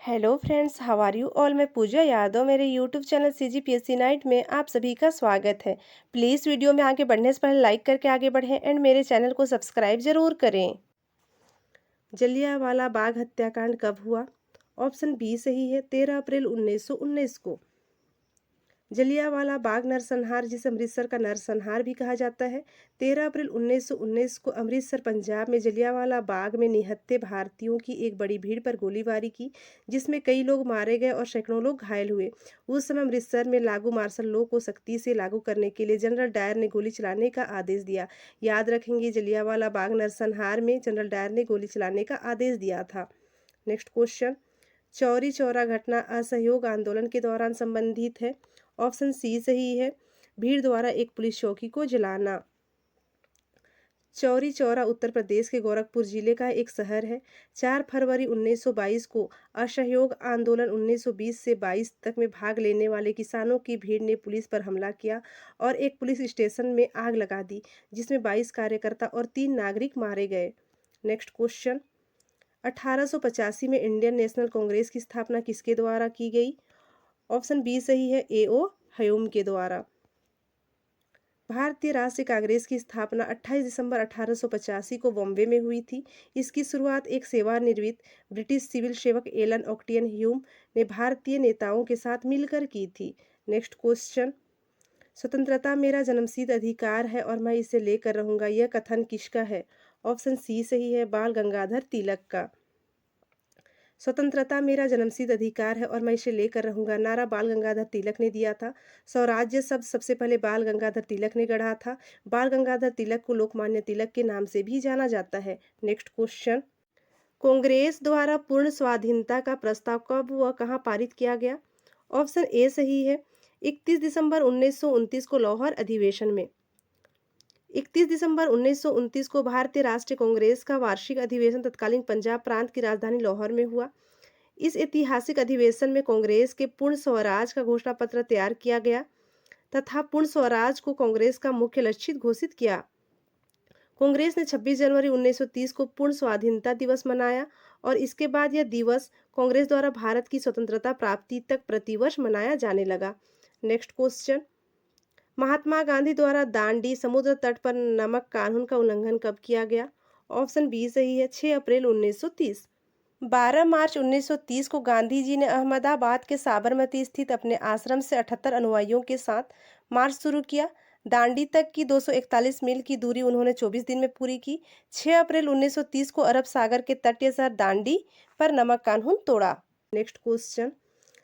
Hello friends, how are you all. मैं पूजा यादव, मेरे YouTube channel CGPSC night में आप सभी का स्वागत है। प्लीज़ वीडियो में आगे बढ़ने से पहले लाइक करके आगे बढ़ें एंड मेरे चैनल को सब्सक्राइब ज़रूर करें। जलियांवाला बाग हत्याकांड कब हुआ? ऑप्शन बी सही है, 13 अप्रैल 1919 को। जलियांवाला बाग नरसंहार, जिसे अमृतसर का नरसंहार भी कहा जाता है, 13 अप्रैल 1919 को अमृतसर पंजाब में जलियांवाला बाग में निहत्थे भारतीयों की एक बड़ी भीड़ पर गोलीबारी की, जिसमें कई लोग मारे गए और सैकड़ों लोग घायल हुए। उस समय अमृतसर में लागू मार्शल लॉ को सख्ती से लागू करने के लिए जनरल डायर ने गोली चलाने का आदेश दिया। याद रखेंगे, जलियांवाला बाग नरसंहार में जनरल डायर ने गोली चलाने का आदेश दिया था। नेक्स्ट क्वेश्चन, चौरी चौरा घटना असहयोग आंदोलन के दौरान संबंधित है। ऑप्शन सी सही है, भीड़ द्वारा एक पुलिस चौकी को जलाना। चौरी चौरा उत्तर प्रदेश के गोरखपुर जिले का एक शहर है। 4 फरवरी 1922 को असहयोग आंदोलन 1920 से 22 तक में भाग लेने वाले किसानों की भीड़ ने पुलिस पर हमला किया और एक पुलिस स्टेशन में आग लगा दी, जिसमें 22 कार्यकर्ता और 3 नागरिक मारे गए। नेक्स्ट क्वेश्चन, 1885 में इंडियन नेशनल कांग्रेस की स्थापना किसके द्वारा की गई? ऑप्शन बी सही है, A.O. ह्यूम के द्वारा। भारतीय राष्ट्रीय कांग्रेस की स्थापना 28 दिसंबर 1885 को बॉम्बे में हुई थी। इसकी शुरुआत एक सेवानिवृत्त ब्रिटिश सिविल सेवक एलन ऑक्टियन ह्यूम ने भारतीय नेताओं के साथ मिलकर की थी। नेक्स्ट क्वेश्चन, स्वतंत्रता मेरा जन्मसिद्ध अधिकार है और मैं इसे लेकर रहूंगा, यह कथन किसका है? ऑप्शन सी सही है, बाल गंगाधर तिलक का। स्वतंत्रता मेरा जन्मसिद्ध अधिकार है और मैं इसे लेकर रहूंगा नारा बाल गंगाधर तिलक ने दिया था। स्वराज्य शब्द सबसे पहले बाल गंगाधर तिलक ने गढ़ा था। बाल गंगाधर तिलक को लोकमान्य तिलक के नाम से भी जाना जाता है। नेक्स्ट क्वेश्चन, कांग्रेस द्वारा पूर्ण स्वाधीनता का प्रस्ताव कब व कहां पारित किया गया? ऑप्शन ए सही है, 31 दिसंबर 1929 को लाहौर अधिवेशन में। 31 दिसंबर 1929 को भारतीय राष्ट्रीय कांग्रेस का वार्षिक अधिवेशन तत्कालीन पंजाब प्रांत की राजधानी लाहौर में हुआ। इस ऐतिहासिक अधिवेशन में कांग्रेस के पूर्ण स्वराज का घोषणा पत्र तैयार किया गया तथा पूर्ण स्वराज को कांग्रेस का मुख्य लक्ष्य घोषित किया। कांग्रेस ने 26 जनवरी 1930 को पूर्ण स्वाधीनता दिवस मनाया और इसके बाद यह दिवस कांग्रेस द्वारा भारत की स्वतंत्रता प्राप्ति तक प्रतिवर्ष मनाया जाने लगा। नेक्स्ट क्वेश्चन, महात्मा गांधी द्वारा दांडी समुद्र तट पर नमक कानून का उल्लंघन कब किया गया? ऑप्शन बी सही है, 6 अप्रैल 1930। 12 मार्च 1930 को गांधी जी ने अहमदाबाद के साबरमती स्थित अपने आश्रम से 78 अनुयायियों के साथ मार्च शुरू किया। दांडी तक की 241 मील की दूरी उन्होंने 24 दिन में पूरी की। 6 अप्रैल 1930 को अरब सागर के तटीय शहर दांडी पर नमक कानून तोड़ा। नेक्स्ट क्वेश्चन,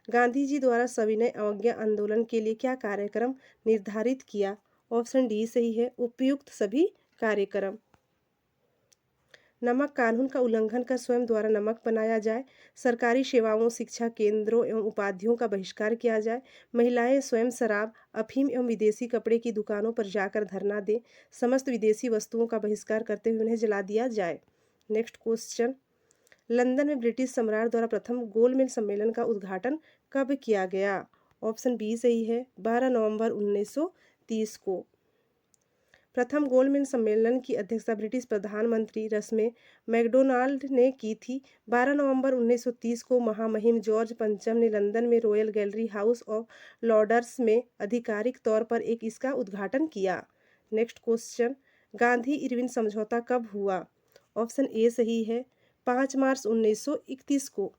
गांधी जी द्वारा सविनय अवज्ञा आंदोलन के लिए क्या कार्यक्रम निर्धारित किया? ऑप्शन डी सही है, उपयुक्त सभी कार्यक्रम। नमक कानून का उल्लंघन कर स्वयं द्वारा नमक बनाया जाए, सरकारी सेवाओं, शिक्षा केंद्रों एवं उपाधियों का बहिष्कार किया जाए, महिलाएं स्वयं शराब, अफीम एवं विदेशी कपड़े की दुकानों पर जाकर धरना दें, समस्त विदेशी वस्तुओं का बहिष्कार करते हुए उन्हें जला दिया जाए। नेक्स्ट क्वेश्चन, लंदन में ब्रिटिश सम्राट द्वारा प्रथम गोलमेज सम्मेलन का उद्घाटन कब किया गया? ऑप्शन बी सही है, 12 नवंबर 1930 को। प्रथम गोलमेज सम्मेलन की अध्यक्षता ब्रिटिश प्रधानमंत्री रस्मे मैकडोनाल्ड ने की थी। 12 नवंबर 1930 को महामहिम जॉर्ज पंचम ने लंदन में Royal Gallery House of Lords में आधिकारिक तौर पर इसका उद्घाटन किया। नेक्स्ट क्वेश्चन, गांधी इरविन समझौता कब हुआ? ऑप्शन ए सही है, 5 मार्च 1931 को।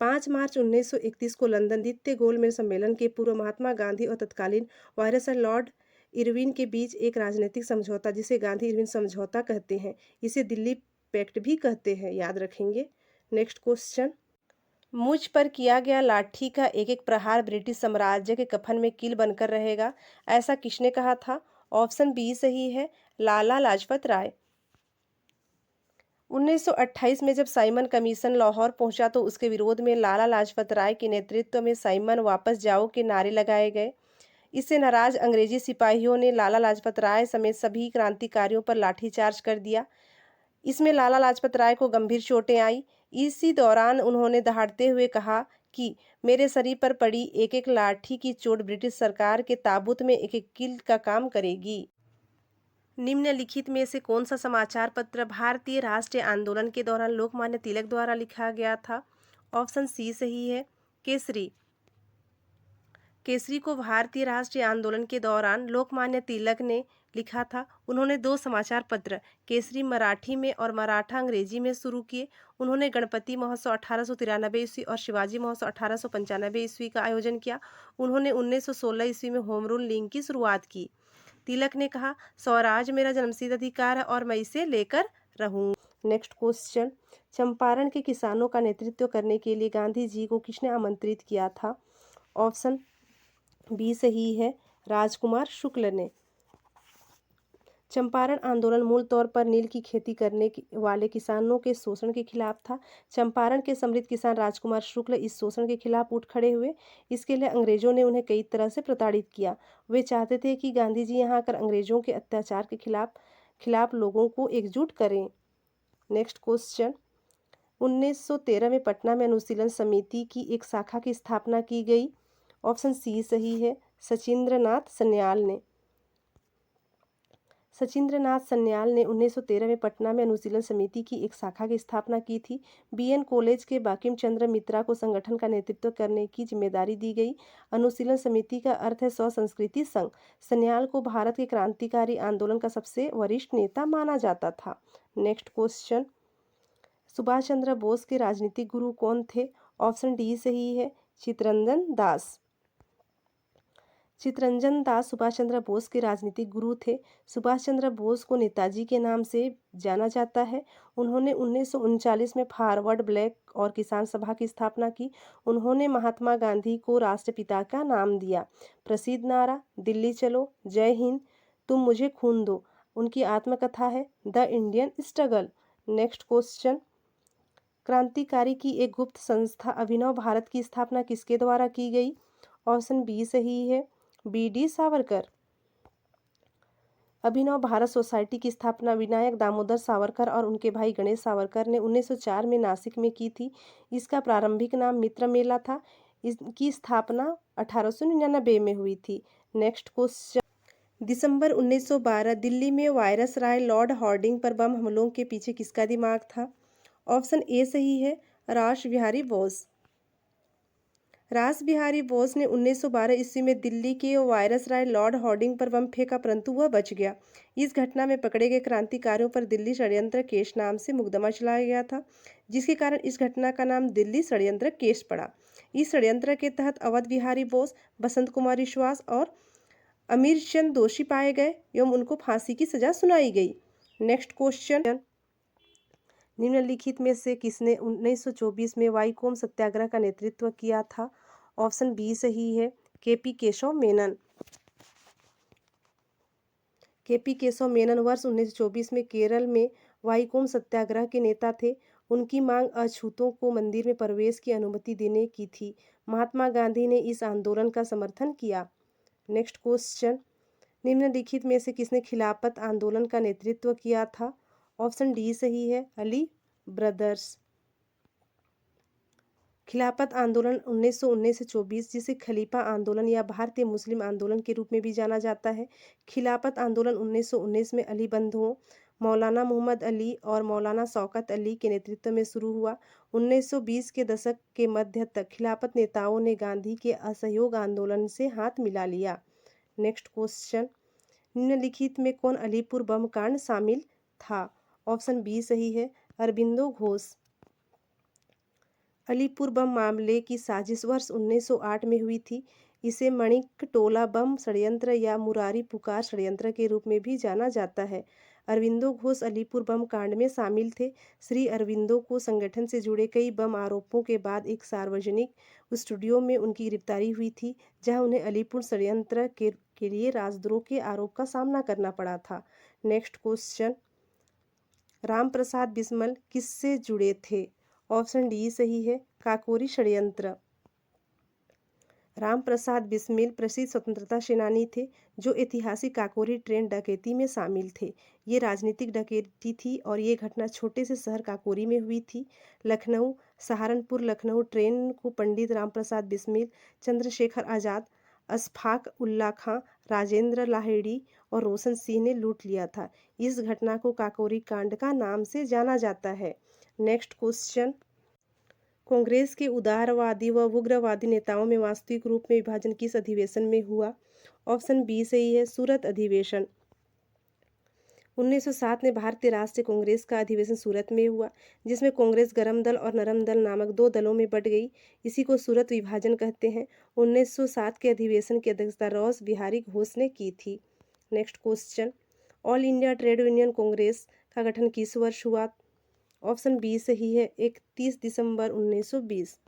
5 मार्च 1931 को लंदन द्वितीय गोलमेज सम्मेलन के पूर्व महात्मा गांधी और तत्कालीन वायसराय लॉर्ड इरविन के बीच एक राजनीतिक समझौता, जिसे गांधी इरविन समझौता कहते हैं, इसे दिल्ली पैक्ट भी कहते हैं, याद रखेंगे। नेक्स्ट क्वेश्चन, मुझ पर किया गया लाठी का एक एक प्रहार ब्रिटिश साम्राज्य के कफन में कील बनकर रहेगा, ऐसा किसने कहा था? ऑप्शन बी सही है, लाला लाजपत राय। 1928 में जब साइमन कमीशन लाहौर पहुंचा तो उसके विरोध में लाला लाजपत राय के नेतृत्व में साइमन वापस जाओ के नारे लगाए गए। इससे नाराज अंग्रेजी सिपाहियों ने लाला लाजपत राय समेत सभी क्रांतिकारियों पर लाठीचार्ज कर दिया। इसमें लाला लाजपत राय को गंभीर चोटें आई। इसी दौरान उन्होंने दहाड़ते हुए कहा कि मेरे शरीर पर पड़ी एक एक लाठी की चोट ब्रिटिश सरकार के ताबूत में एक एक कील का काम करेगी। निम्नलिखित में से कौन सा समाचार पत्र भारतीय राष्ट्रीय आंदोलन के दौरान लोकमान्य तिलक द्वारा लिखा गया था? ऑप्शन सी सही है। केसरी। केसरी को भारतीय राष्ट्रीय आंदोलन के दौरान लोकमान्य तिलक ने लिखा था। उन्होंने दो समाचार पत्र केसरी मराठी में और मराठा अंग्रेजी में शुरू किए। उन्होंने गणपति महोत्सव 1893 ईस्वी और शिवाजी महोत्सव 1895 ईस्वी का आयोजन किया। उन्होंने 1916 ईस्वी में होम रूल लीग की शुरुआत की। तिलक ने कहा, स्वराज मेरा जन्मसिद्ध अधिकार है और मैं इसे लेकर रहूंगा। नेक्स्ट क्वेश्चन, चंपारण के किसानों का नेतृत्व करने के लिए गांधी जी को किसने आमंत्रित किया था? ऑप्शन बी सही है, राजकुमार शुक्ल ने। चंपारण आंदोलन मूल तौर पर नील की खेती करने वाले किसानों के शोषण के खिलाफ था। चंपारण के समृद्ध किसान राजकुमार शुक्ल इस शोषण के खिलाफ उठ खड़े हुए। इसके लिए अंग्रेजों ने उन्हें कई तरह से प्रताड़ित किया। वे चाहते थे कि गांधी जी यहाँ आकर अंग्रेजों के अत्याचार के खिलाफ लोगों को एकजुट करें। नेक्स्ट क्वेश्चन, 1913 में पटना में अनुशीलन समिति की एक शाखा की स्थापना की गई। ऑप्शन सी सही है, सचिंद्रनाथ सन्याल ने। सचिंद्रनाथ सन्याल ने 1913 में पटना में अनुशीलन समिति की एक शाखा की स्थापना की थी। बीएन कॉलेज के बांकिम चंद्र मित्रा को संगठन का नेतृत्व करने की जिम्मेदारी दी गई। अनुशीलन समिति का अर्थ है स्व संस्कृति संघ। सन्याल को भारत के क्रांतिकारी आंदोलन का सबसे वरिष्ठ नेता माना जाता था। नेक्स्ट क्वेश्चन, सुभाष चंद्र बोस के राजनीतिक गुरु कौन थे? ऑप्शन डी सही है, चित्तरंजन दास। चित्तरंजन दास सुभाष चंद्र बोस के राजनीतिक गुरु थे। सुभाष चंद्र बोस को नेताजी के नाम से जाना जाता है। उन्होंने 1939 में फॉरवर्ड ब्लैक और किसान सभा की स्थापना की। उन्होंने महात्मा गांधी को राष्ट्रपिता का नाम दिया। प्रसिद्ध नारा दिल्ली चलो, जय हिंद, तुम मुझे खून दो उनकी आत्मकथा है the Indian struggle. Next question, क्रांतिकारी की एक गुप्त संस्था अभिनव भारत की स्थापना किसके द्वारा की गई? ऑप्शन बी सही है, बी.डी. सावरकर। अभिनव भारत सोसाइटी की स्थापना विनायक दामोदर सावरकर और उनके भाई गणेश सावरकर ने 1904 में नासिक में की थी। इसका प्रारंभिक नाम मित्र मेला था। इसकी स्थापना 1899 में हुई थी। नेक्स्ट क्वेश्चन, दिसंबर 1912 दिल्ली में वायरस राय लॉर्ड हार्डिंग पर बम हमलों के पीछे किसका दिमाग था? ऑप्शन ए सही है, रास बिहारी बोस। रास बिहारी बोस ने 1912 ईस्वी में दिल्ली के वायरस राय लॉर्ड हार्डिंग पर बम फेंका, परंतु वह बच गया। इस घटना में पकड़े गए क्रांतिकारियों पर दिल्ली षड्यंत्र केस नाम से मुकदमा चलाया गया था, जिसके कारण इस घटना का नाम दिल्ली षड्यंत्र केस पड़ा। इस षड्यंत्र के तहत अवध बिहारी बोस, बसंत कुमार विश्वास और अमीर चंद दोषी पाए गए एवं उनको फांसी की सजा सुनाई गई। नेक्स्ट क्वेश्चन, निम्नलिखित में से किसने 1924 में वाईकोम सत्याग्रह का नेतृत्व किया था? ऑप्शन बी सही है, केपी केशव मेनन। केपी केशव मेनन वर्ष 1924 में केरल में वाईकोम सत्याग्रह के नेता थे। उनकी मांग अछूतों को मंदिर में प्रवेश की अनुमति देने की थी। महात्मा गांधी ने इस आंदोलन का समर्थन किया। नेक्स्ट क्वेश्चन, निम्नलिखित में से किसने खिलाफत आंदोलन का नेतृत्व किया था? ऑप्शन डी सही है, अली ब्रदर्स। खिलाफत आंदोलन 1919 से 24, जिसे खलीफा आंदोलन या भारतीय मुस्लिम आंदोलन के रूप में भी जाना जाता है। खिलाफत आंदोलन 1919 में अली बंधुओं मौलाना मोहम्मद अली और मौलाना शौकत अली के नेतृत्व में शुरू हुआ। 1920 के दशक के मध्य तक खिलाफत नेताओं ने गांधी के असहयोग आंदोलन से हाथ मिला लिया। नेक्स्ट क्वेश्चन, निम्नलिखित में कौन अलीपुर बम कांड शामिल था? ऑप्शन बी सही है, अरबिंदो घोष। अलीपुर बम मामले की साजिश वर्ष 1908 में हुई थी। इसे मणिकटोला बम षड्यंत्र या मुरारी पुकार षड्यंत्र के रूप में भी जाना जाता है। अरविंदो घोष अलीपुर बम कांड में शामिल थे। श्री अरविंदो को संगठन से जुड़े कई बम आरोपों के बाद एक सार्वजनिक स्टूडियो में उनकी गिरफ्तारी हुई थी, जहां उन्हें अलीपुर षड्यंत्र के लिए राजद्रोह के आरोप का सामना करना पड़ा था। नेक्स्ट क्वेश्चन, राम प्रसाद बिस्मिल किससे जुड़े थे? ऑप्शन डी सही है, काकोरी षड्यंत्र। राम प्रसाद बिस्मिल प्रसिद्ध स्वतंत्रता सेनानी थे, जो ऐतिहासिक काकोरी ट्रेन डकैती में शामिल थे। ये राजनीतिक डकैती थी और ये घटना छोटे से शहर काकोरी में हुई थी। लखनऊ सहारनपुर लखनऊ ट्रेन को पंडित राम प्रसाद बिस्मिल, चंद्रशेखर आज़ाद, अशफाक उल्ला खां, राजेंद्र लाहिड़ी और रोशन सिंह ने लूट लिया था। इस घटना को काकोरी कांड का नाम से जाना जाता है। नेक्स्ट क्वेश्चन, कांग्रेस के उदारवादी व उग्रवादी नेताओं में वास्तविक रूप में विभाजन किस अधिवेशन में हुआ? ऑप्शन बी सही है, सूरत अधिवेशन। 1907 में भारतीय राष्ट्रीय कांग्रेस का अधिवेशन सूरत में हुआ, जिसमें कांग्रेस गरम दल और नरम दल नामक दो दलों में बंट गई। इसी को सूरत विभाजन कहते हैं। 1907 के अधिवेशन की अध्यक्षता रॉस बिहारी घोष ने की थी। Next question, all India trade union Congress का गठन किस वर्ष हुआ? ऑप्शन बी सही है, 31 दिसंबर 1920।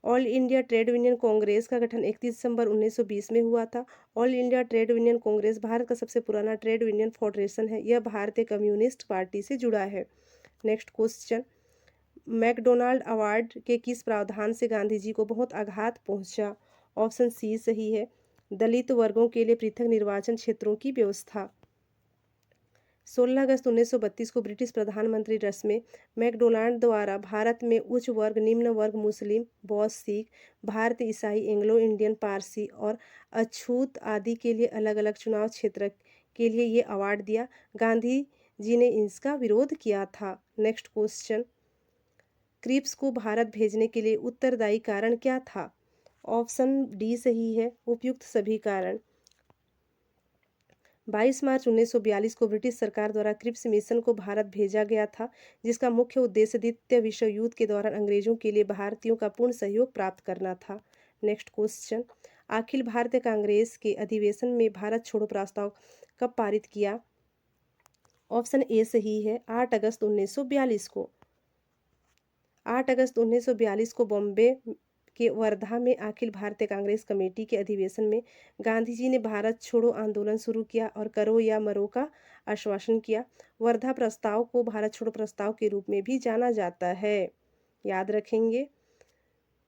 All India trade union Congress का गठन 31 दिसंबर 1920 में हुआ था। All India trade union Congress Bharat का सबसे पुराना ट्रेड यूनियन फेडरेशन है। यह भारतीय कम्युनिस्ट पार्टी से जुड़ा है। नेक्स्ट क्वेश्चन, मैकडोनाल्ड अवार्ड के किस प्रावधान से गांधी जी को बहुत आघात पहुंचा? ऑप्शन सी सही है, दलित वर्गों के लिए पृथक निर्वाचन क्षेत्रों की व्यवस्था। 16 अगस्त 1932 को ब्रिटिश प्रधानमंत्री रस्मे मैकडोनाल्ड द्वारा भारत में उच्च वर्ग, निम्न वर्ग, मुस्लिम, बौद्ध, सिख, भारतीय ईसाई, एंग्लो इंडियन, पारसी और अछूत आदि के लिए अलग अलग चुनाव क्षेत्र के लिए ये अवार्ड दिया। गांधी जी ने इसका विरोध किया था। नेक्स्ट क्वेश्चन, क्रिप्स को भारत भेजने के लिए उत्तरदायी कारण क्या था? ऑप्शन डी सही है, उपयुक्त सभी कारण। 22 मार्च 1942 को ब्रिटिश सरकार द्वारा क्रिप्स मिशन को भारत भेजा गया था, जिसका मुख्य उद्देश्य द्वितीय विश्व युद्ध के दौरान अंग्रेजों के लिए भारतीयों का पूर्ण सहयोग प्राप्त करना था। नेक्स्ट क्वेश्चन, अखिल भारतीय कांग्रेस के अधिवेशन में भारत छोड़ो प्रस्ताव कब पारित किया? ऑप्शन ए सही है, 8 अगस्त 1942 को। 8 अगस्त 1942 को बॉम्बे के वर्धा में अखिल भारतीय कांग्रेस कमेटी के अधिवेशन में गांधी जी ने भारत छोड़ो आंदोलन शुरू किया और करो या मरो का आश्वासन किया। वर्धा प्रस्ताव को भारत छोड़ो प्रस्ताव के रूप में भी जाना जाता है, याद रखेंगे।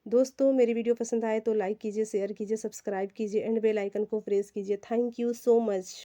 दोस्तों, मेरी वीडियो पसंद आए तो लाइक कीजिए, शेयर कीजिए, सब्सक्राइब कीजिए एंड बेल आइकन को प्रेस कीजिए। Thank you so much.